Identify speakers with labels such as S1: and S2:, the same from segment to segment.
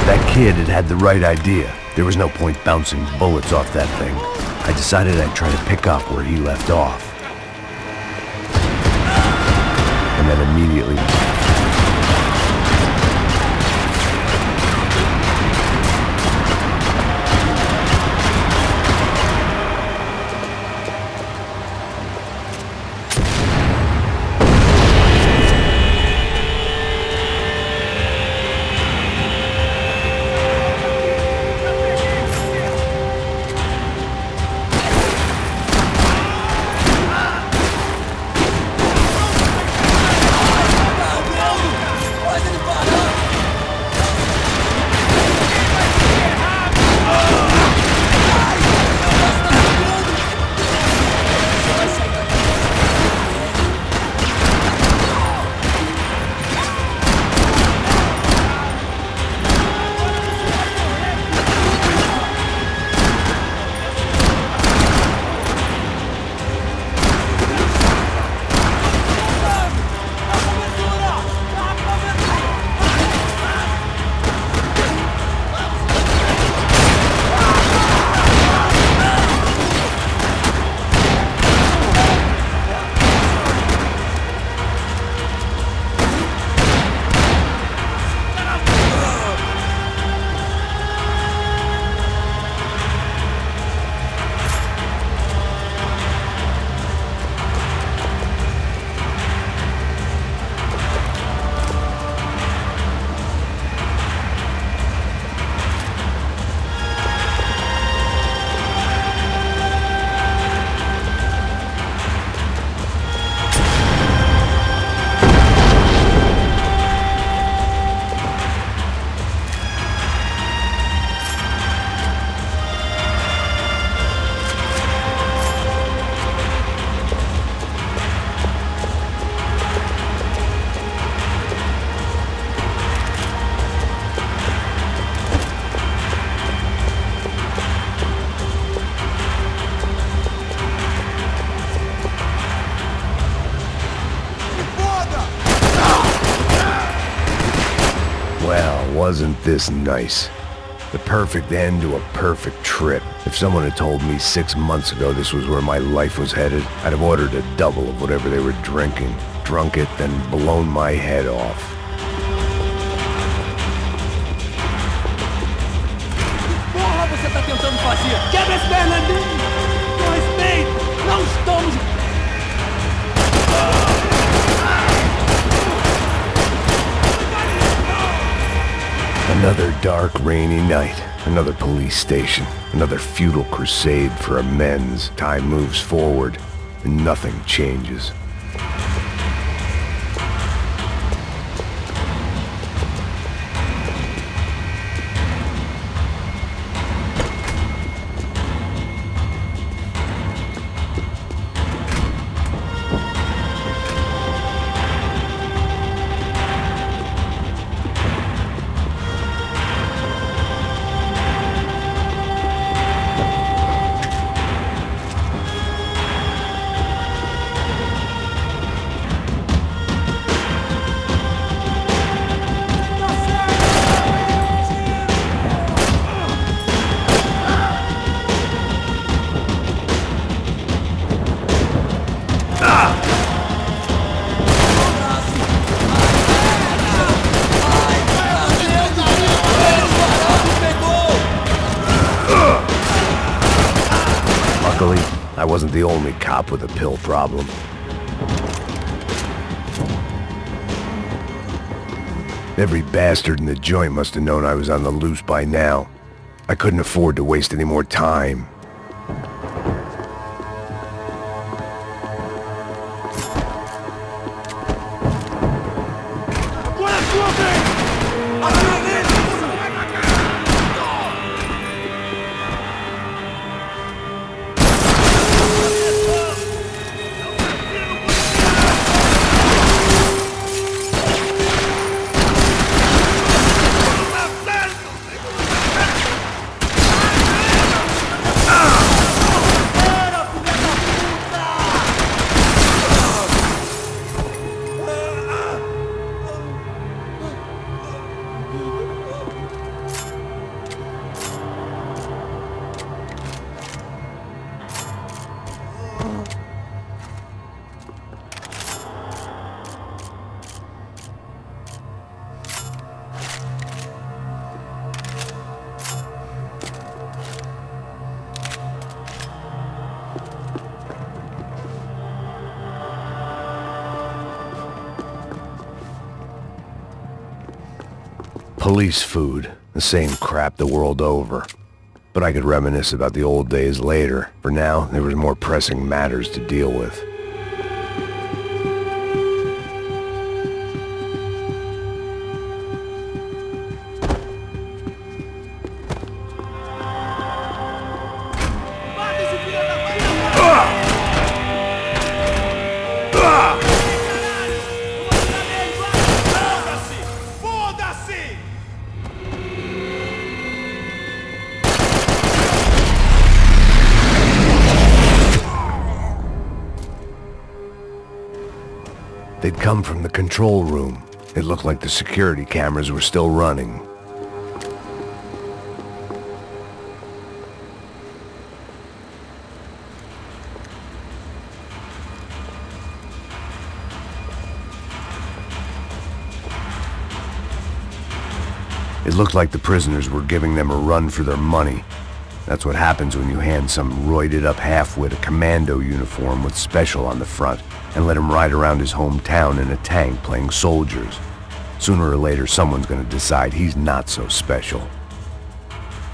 S1: That kid had the right idea. There was no point bouncing bullets off that thing. I decided I'd try to pick up where he left off. And then immediately... Wasn't this nice? The perfect end to a perfect trip. If someone had told me 6 months ago this was where my life was headed, I'd have ordered a double of whatever they were drinking, drunk it, then blown my head off.
S2: Porra, você tá tentando fazer? Quebra as pernas dele! Com respeito! Não estamos...
S1: Another dark, rainy night. Another police station. Another futile crusade for amends. Time moves forward, and nothing changes. Luckily, I wasn't the only cop with a pill problem. Every bastard in the joint must have known I was on the loose by now. I couldn't afford to waste any more time. Police food, the same crap the world over. But I could reminisce about the old days later. For now, there was more pressing matters to deal with. They'd come from the control room. It looked like the security cameras were still running. It looked like the prisoners were giving them a run for their money. That's what happens when you hand some roided-up halfwit a commando uniform with special on the front and let him ride around his hometown in a tank playing soldiers. Sooner or later, someone's gonna decide he's not so special.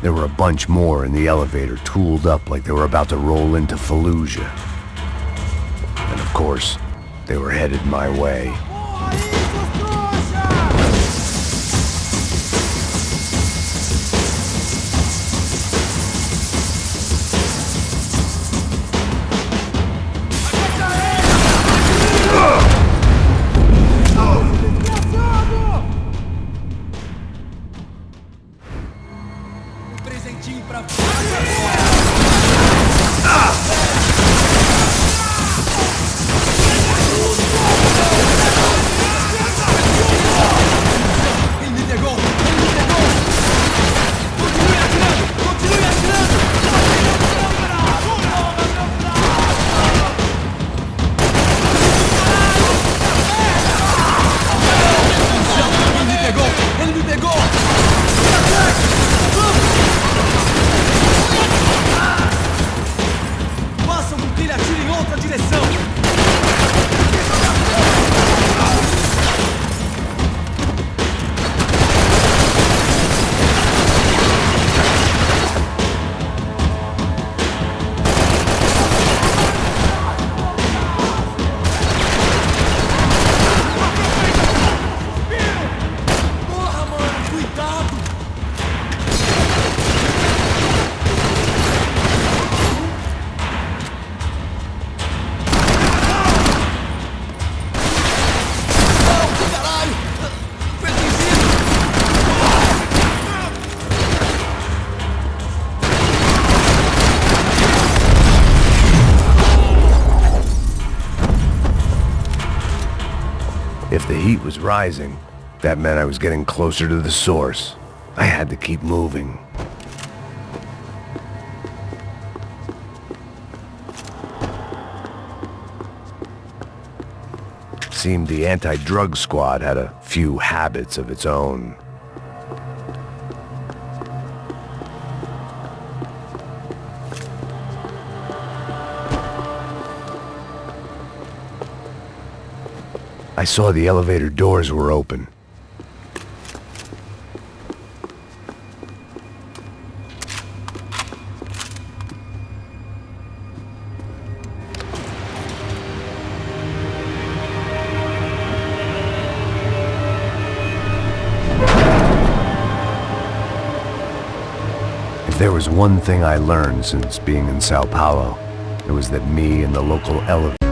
S1: There were a bunch more in the elevator, tooled up like they were about to roll into Fallujah. And of course, they were headed my way. If the heat was rising, that meant I was getting closer to the source. I had to keep moving. Seemed the anti-drug squad had a few habits of its own. I saw the elevator doors were open. If there was one thing I learned since being in Sao Paulo, it was that me and the local elevator